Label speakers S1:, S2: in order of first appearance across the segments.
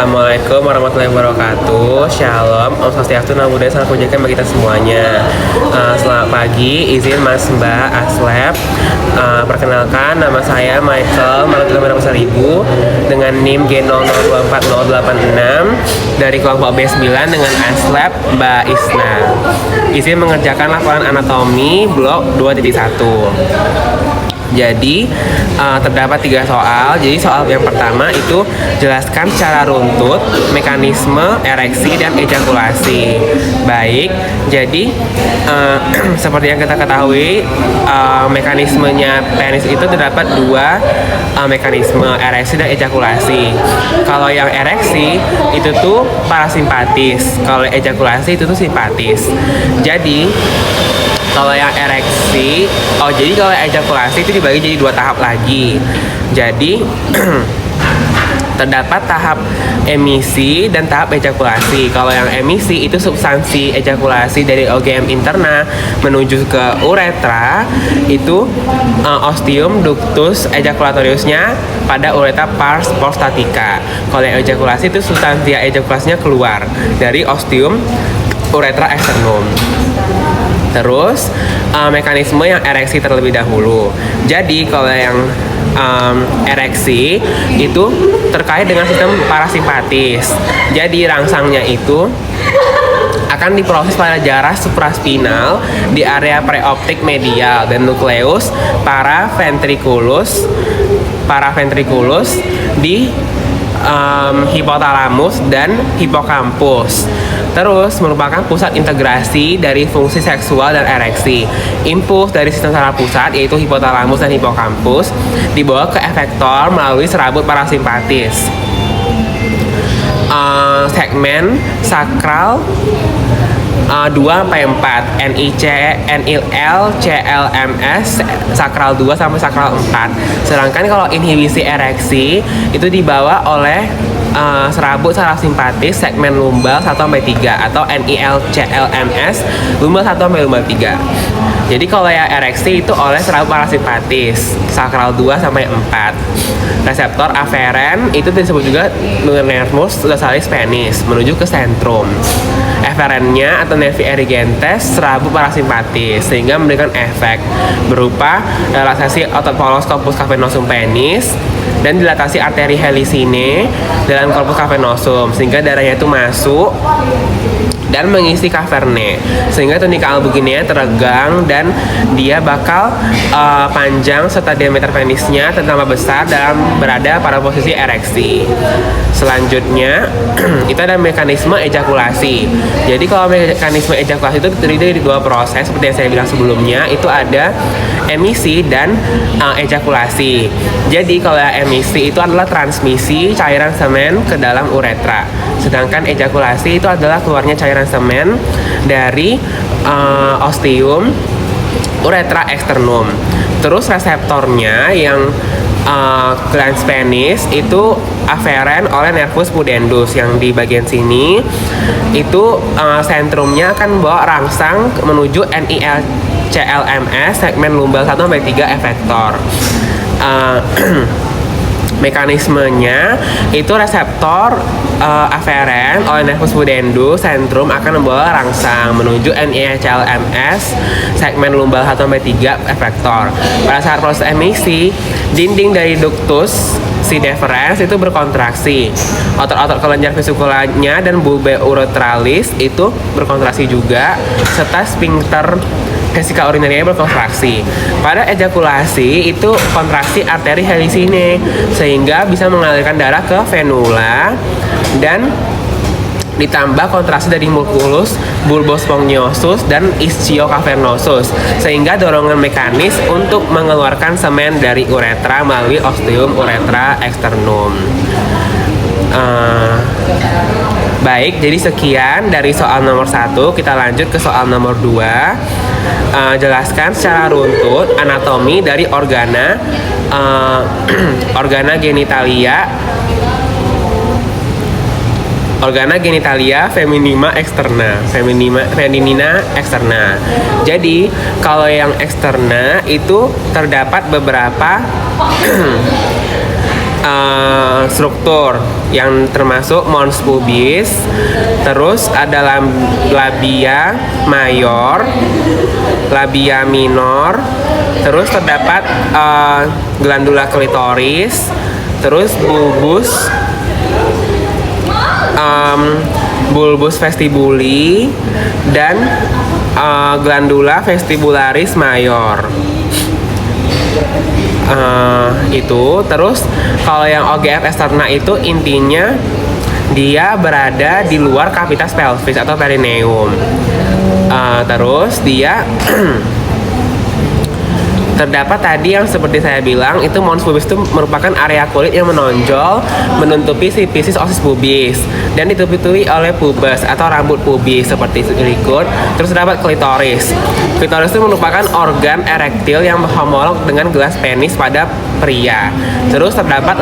S1: Assalamualaikum warahmatullahi wabarakatuh. Shalom, Om Swastiastu, Namo Buddhaya, Salam Kebajikan bagi kita semuanya. Selamat pagi, izin Mas Mbak Aslep. Perkenalkan, nama saya Michael Malukilaman Seribu dengan NIM G0024086 dari kelompok B9 dengan Aslep Mbak Isna. Izin mengerjakan laporan anatomi blok 2.1. Jadi terdapat 3 soal. Jadi soal yang pertama itu jelaskan secara runtut mekanisme ereksi dan ejakulasi. Baik, jadi seperti yang kita ketahui, mekanismenya penis itu terdapat 2 mekanisme, ereksi dan ejakulasi. Kalau yang ereksi itu tuh parasimpatis, kalau ejakulasi itu tuh simpatis. Jadi kalau yang ereksi, jadi kalau ejakulasi itu dibagi jadi 2 tahap lagi. Jadi terdapat tahap emisi dan tahap ejakulasi. Kalau yang emisi itu substansi ejakulasi dari OGM interna menuju ke uretra itu ostium ductus ejaculatoriusnya pada uretra pars prostatica. Kalau yang ejakulasi itu substansi ejakulasinya keluar dari ostium uretra externum. Terus mekanisme yang ereksi terlebih dahulu. Jadi kalau yang ereksi itu terkait dengan sistem parasimpatis. Jadi rangsangnya itu akan diproses pada jarak supraspinal di area preoptik medial dan nukleus paraventriculus di hipotalamus dan hipokampus. Terus merupakan pusat integrasi dari fungsi seksual dan ereksi. Impuls dari sistem saraf pusat yaitu hipotalamus dan hipokampus dibawa ke efektor melalui serabut parasimpatis. Segmen sakral 2-4 NIC, NIL, CLMS sakral 2 sampai sakral 4. Sedangkan kalau inhibisi ereksi itu dibawa oleh serabut saraf simpatis segmen lumbal 1-3 atau NIL, CLMS lumbal 1 sampai lumbal 3. Jadi kalau yang ereksi itu oleh serabut parasimpatis sakral 2-4. Reseptor aferen itu disebut juga nervus dorsalis penis menuju ke sentrum. Eferennya atau nervi erigentes serabut parasimpatis sehingga memberikan efek berupa relaksasi otot polos corpus cavernosum penis dan dilatasi arteri helicinae dalam corpus cavernosum sehingga darahnya itu masuk dan mengisi kaverne sehingga tunika albuginea teregang dan dia bakal panjang serta diameter penisnya tambah besar dalam berada pada posisi ereksi. Selanjutnya itu ada mekanisme ejakulasi. Jadi kalau mekanisme ejakulasi itu terdiri dari 2 proses seperti yang saya bilang sebelumnya, itu ada emisi dan ejakulasi. Jadi kalau emisi itu adalah transmisi cairan semen ke dalam uretra. Sedangkan ejakulasi itu adalah keluarnya cairan semen dari ostium uretra externum. Terus reseptornya yang glans penis itu aferen oleh nervus pudendus yang di bagian sini itu sentrumnya akan bawa rangsang menuju NIL CLMS segmen lumbal 1-3 efektor. Mekanismenya itu reseptor aferen oleh nervus pudendus sentrum akan membawa rangsang menuju NICLMS segmen lumbal 1-3 efektor. Pada saat proses emisi, dinding dari ductus si deferens itu berkontraksi. Otot-otot kelenjar vesikulanya dan bulbe uretralis itu berkontraksi juga serta sphincter vesika urinaria berkontraksi. Pada ejakulasi itu kontraksi arteri helicinae sehingga bisa mengalirkan darah ke venula dan ditambah kontraksi dari musculus bulbospongiosus dan ischiocavernosus sehingga dorongan mekanis untuk mengeluarkan semen dari uretra melalui ostium uretra externum. Baik, jadi sekian dari soal nomor 1. Kita lanjut ke soal nomor 2. Jelaskan secara runtut anatomi dari organa genitalia feminina externa. Jadi kalau yang eksterna itu terdapat beberapa struktur yang termasuk mons pubis, terus ada labia mayor, labia minor, terus terdapat glandula klitoris, terus bulbus vestibuli, dan glandula vestibularis mayor. Itu terus kalau yang OGF externa itu intinya dia berada di luar kavitas pelvis atau perineum. Terus dia terdapat tadi yang seperti saya bilang, itu mons pubis itu merupakan area kulit yang menonjol menutupi sifisis osis pubis dan ditutupi oleh pubes atau rambut pubis seperti berikut. Terus terdapat klitoris. Klitoris itu merupakan organ erektil yang homolog dengan gelas penis pada pria. Terus terdapat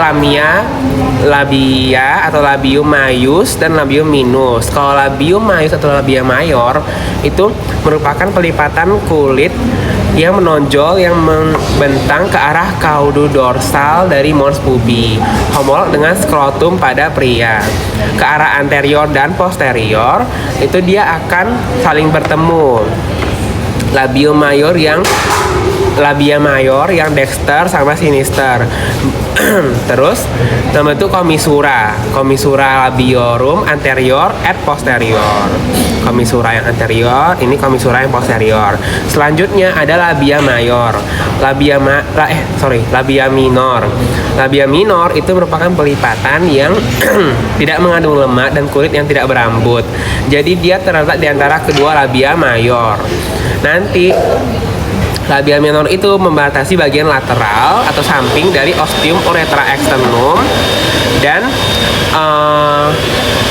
S1: labia atau labium maius dan labium minus. Kalau labium maius atau labia mayor itu merupakan pelipatan kulit yang menonjol yang membentang ke arah kaudu dorsal dari mons pubi, homolog dengan skrotum pada pria. Ke arah anterior dan posterior itu dia akan saling bertemu. Labia mayor yang dexter sama sinister. Terus membentuk komisura labiorum anterior et posterior. Komisura yang anterior, ini komisura yang posterior. Selanjutnya ada labia mayor, labia minor. Labia minor itu merupakan pelipatan yang tidak mengandung lemak dan kulit yang tidak berambut. Jadi dia terletak di antara kedua labia mayor. Nanti labia minor itu membatasi bagian lateral atau samping dari ostium uretra externum dan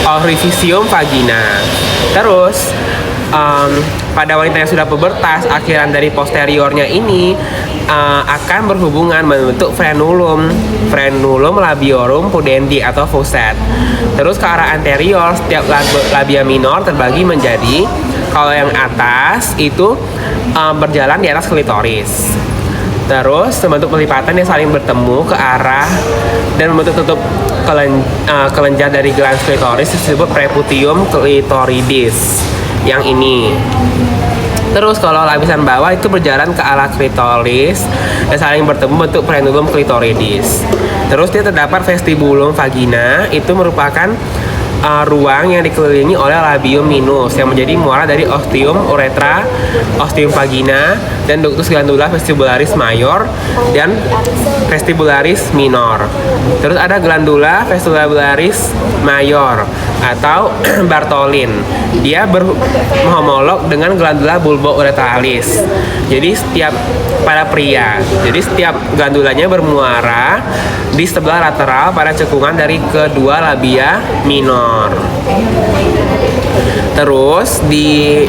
S1: orificium vagina. Terus pada wanita yang sudah pubertas, akhiran dari posteriornya ini akan berhubungan membentuk frenulum labiorum pudendi atau fossat. Terus ke arah anterior, setiap labia minor terbagi menjadi, kalau yang atas itu berjalan di atas klitoris. Terus membentuk pelipatan yang saling bertemu ke arah dan membentuk tutup kelenjar dari glans klitoris disebut preputium clitoridis yang ini. Terus kalau lapisan bawah itu berjalan ke arah klitoris dan saling bertemu bentuk frenulum clitoridis. Terus dia terdapat vestibulum vagina, itu merupakan ruang yang dikelilingi oleh labium minus yang menjadi muara dari ostium uretra, ostium vagina, dan ductus glandula vestibularis mayor dan vestibularis minor. Terus ada glandula vestibularis mayor atau Bartholin. Dia berhomolog dengan glandula bulbouretralis. Jadi pada pria, jadi setiap glandulanya bermuara di sebelah lateral pada cekungan dari kedua labia minor. Terus di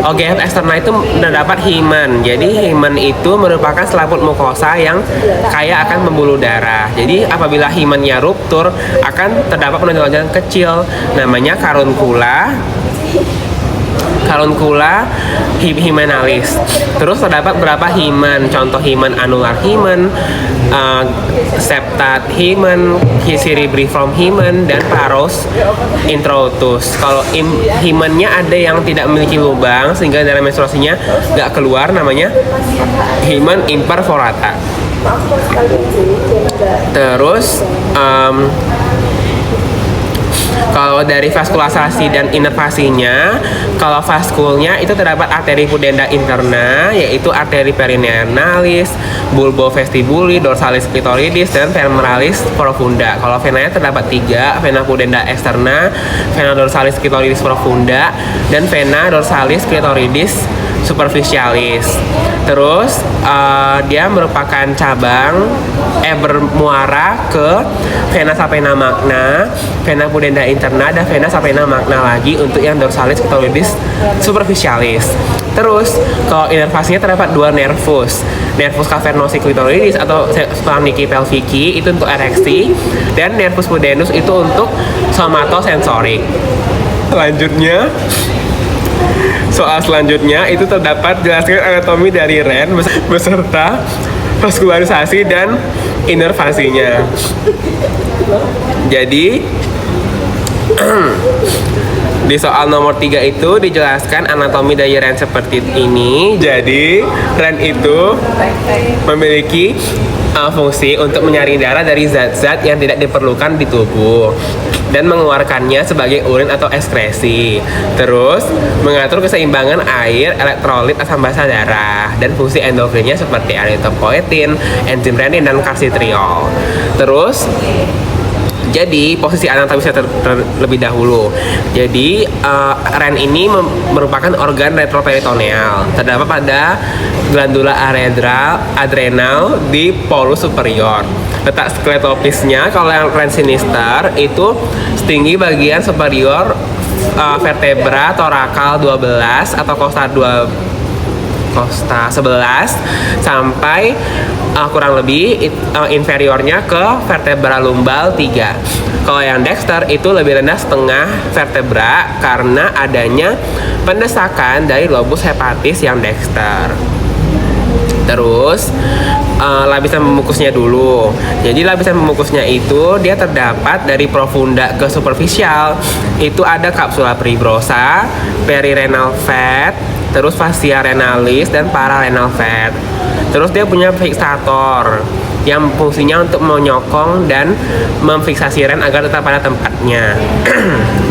S1: OGF externa itu terdapat himen. Jadi himen itu merupakan selaput mukosa yang kaya akan pembuluh darah. Jadi apabila himennya ruptur akan terdapat penonjolan kecil, namanya karunkula hymenalis. Terus terdapat beberapa himen, contoh himen anular himen, septat himen, cerebriform himen, dan paros introitus. Kalau himennya ada yang tidak memiliki lubang sehingga darah menstruasinya nggak keluar, namanya himen imperforata. Terus kalau dari vaskulasasi dan inervasinya, kalau vaskulnya itu terdapat arteri pudenda interna, yaitu arteri perinealis, bulbo vestibuli, dorsalis clitoridis, dan femoralis profunda. Kalau venanya terdapat 3, vena pudenda externa, vena dorsalis clitoridis profunda, dan vena dorsalis clitoridis superficialis. Terus dia merupakan bermuara ke vena sapena magna, vena pudenda interna, dan vena sapena magna lagi untuk yang dorsalis clitoridis superficialis. Terus kalau inervasinya terdapat 2 nervus cavernosi clitoridis atau splanchni pelvici itu untuk ereksi, dan nervus pudendus itu untuk somatosensorik. Soal selanjutnya itu terdapat jelaskan anatomi dari ren beserta vaskularisasi dan inervasinya. Jadi di soal nomor 3 itu dijelaskan anatomi dari REN seperti ini. Jadi REN itu memiliki fungsi untuk menyaring darah dari zat-zat yang tidak diperlukan di tubuh dan mengeluarkannya sebagai urin atau ekskresi. Terus mengatur keseimbangan air, elektrolit, asam basa darah, dan fungsi endokrinnya seperti erythropoietin, enzim renin, dan kalsitriol. Terus jadi posisi anatomisnya terlebih dahulu. Jadi REN ini merupakan organ retroperitoneal, terdapat pada glandula adrenal di polus superior. Letak skeletopisnya kalau yang REN sinister itu setinggi bagian superior vertebra torakal 12 atau costa 11 sampai kurang lebih inferiornya ke vertebra lumbal 3. Kalau yang dexter itu lebih rendah setengah vertebra karena adanya pendesakan dari lobus hepatis yang dexter. Terus lapisan pemukusnya dulu. Jadi lapisan pemukusnya itu dia terdapat dari profunda ke superficial. Itu ada kapsula fibrosa, perirenal fat, terus fascia renalis dan pararenal fat. Terus dia punya fiksator yang fungsinya untuk menyokong dan memfiksasi REN agar tetap pada tempatnya.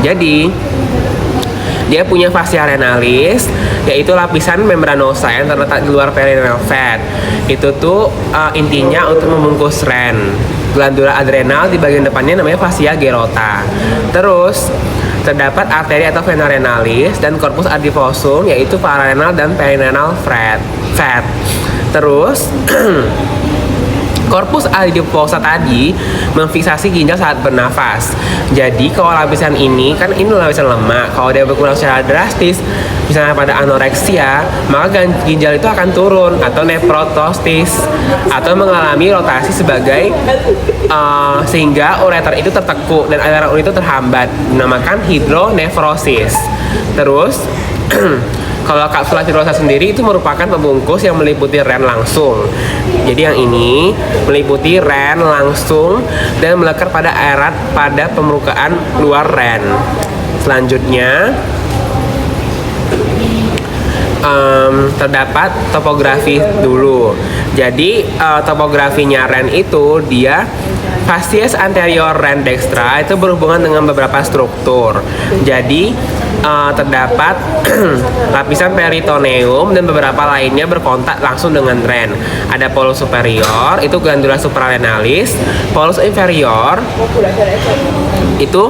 S1: Jadi dia punya fascia renalis, yaitu lapisan membranosa yang terletak di luar perirenal fat. Itu tuh intinya untuk membungkus REN. Glandula adrenal di bagian depannya namanya fascia gerota. Terus terdapat arteri atau vena renalis dan corpus adiposum, yaitu pararenal dan perirenal fat. Terus korpus adiposa tadi memfiksasi ginjal saat bernafas. Jadi kalau lapisan ini kan ini lapisan lemak. Kalau dia berkurang secara drastis, misalnya pada anoreksia, maka ginjal itu akan turun atau nephrotosis atau mengalami rotasi sebagai sehingga ureter itu tertekuk dan aliran urin itu terhambat, dinamakan hidronefrosis. Terus kalau kapsula fibrosa sendiri itu merupakan pembungkus yang meliputi REN langsung. Jadi yang ini meliputi REN langsung dan melekat pada erat pada permukaan luar REN. Selanjutnya terdapat topografi dulu. Jadi topografinya REN itu dia facies anterior REN dextra itu berhubungan dengan beberapa struktur. Jadi terdapat lapisan peritoneum dan beberapa lainnya berkontak langsung dengan REN. Ada polus superior, itu glandula suprarenalis. Polus inferior itu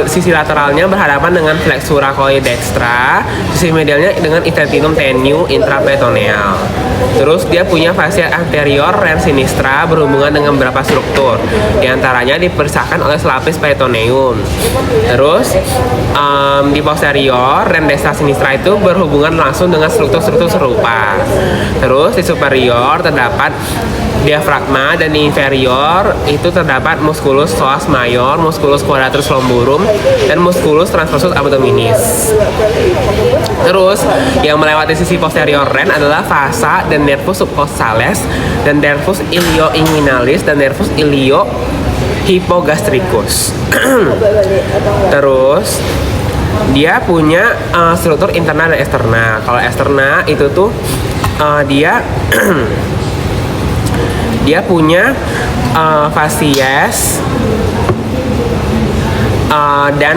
S1: sisi lateralnya berhadapan dengan flexura coli dextra, sisi medialnya dengan intestinum tenue intraperitoneal. Terus dia punya fascia anterior REN sinistra berhubungan dengan beberapa struktur, diantaranya dipersahkan oleh selapis peritoneum. Terus di posterior REN dextra sinistra itu berhubungan langsung dengan struktur-struktur serupa. Terus di superior terdapat diafragma dan di inferior itu terdapat musculus psoas major, musculus quadratus lumborum, dan musculus transversus abdominis. Terus yang melewati sisi posterior REN adalah fasa dan nervus subcostales dan nervus ilioinguinalis dan nervus ilio hypogastricus. Terus dia punya struktur internal dan eksternal. Kalau eksternal itu tuh dia dia punya fasies dan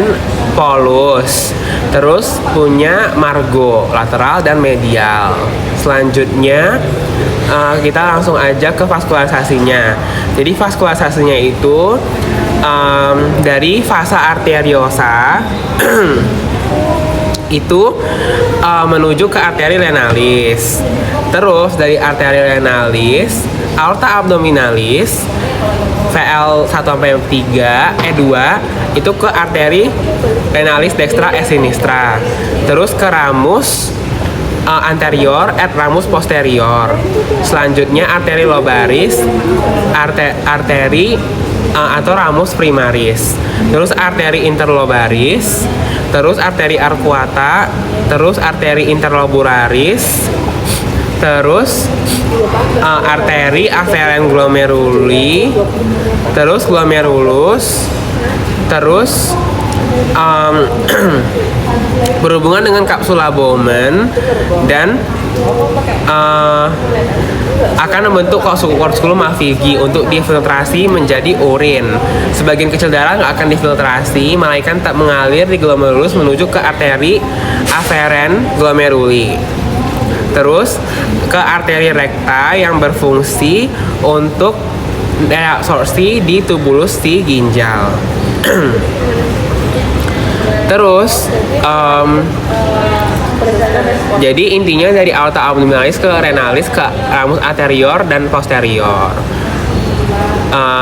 S1: polus. Terus punya margo lateral dan medial. Selanjutnya kita langsung aja ke vaskularisasinya. Jadi vaskularisasinya itu dari vasa arteriosa itu menuju ke arteri renalis. Terus dari arteri renalis, aorta abdominalis, VL1-3, E2 itu ke arteri renalis dextra et sinistra. Terus ke ramus anterior et ramus posterior. Selanjutnya arteri lobaris, arteri atau ramus primaris. Terus arteri interlobaris, terus arteri arcuata, terus arteri interlobularis, terus arteri aferen glomeruli, terus glomerulus, terus berhubungan dengan kapsula Bowman dan akan membentuk kortikulum mafilgi untuk difiltrasi menjadi urin. Sebagian kecil darah nggak akan difiltrasi, melainkan tak mengalir di glomerulus menuju ke arteri aferen glomeruli. Terus ke arteri rekta yang berfungsi untuk reabsorpsi di tubulus si ginjal. Terus jadi intinya dari aorta abdominalis ke renalis ke ramus anterior dan posterior.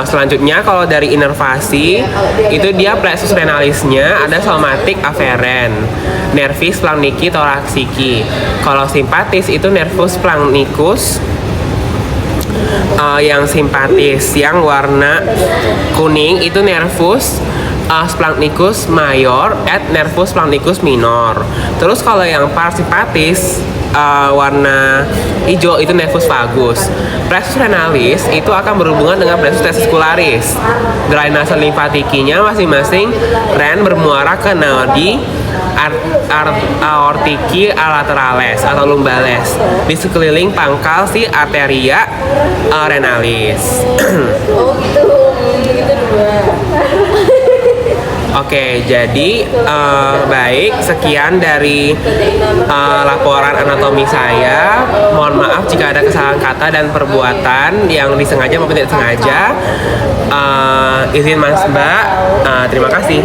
S1: Selanjutnya kalau dari inervasi itu dia plexus renalisnya ada somatic aferen, nervis splanchnici thoracici. Kalau simpatis itu nervus splanchnicus yang simpatis, yang warna kuning itu nervus splanchnicus major et nervus splanchnicus minor. Terus kalau yang parasimpatis warna hijau itu nervus vagus. Plexus renalis itu akan berhubungan dengan plexus testicularis. Drainase limfatikinya masing-masing ren bermuara ke nodi aortiki laterales atau lumbales di sekeliling pangkal si arteria renalis.
S2: Oh gitu, gitu dua.
S1: Oke, jadi baik, sekian dari laporan anatomi saya. Mohon maaf jika ada kesalahan kata dan perbuatan yang disengaja maupun tidak sengaja. Izin Mas Mbak, terima kasih.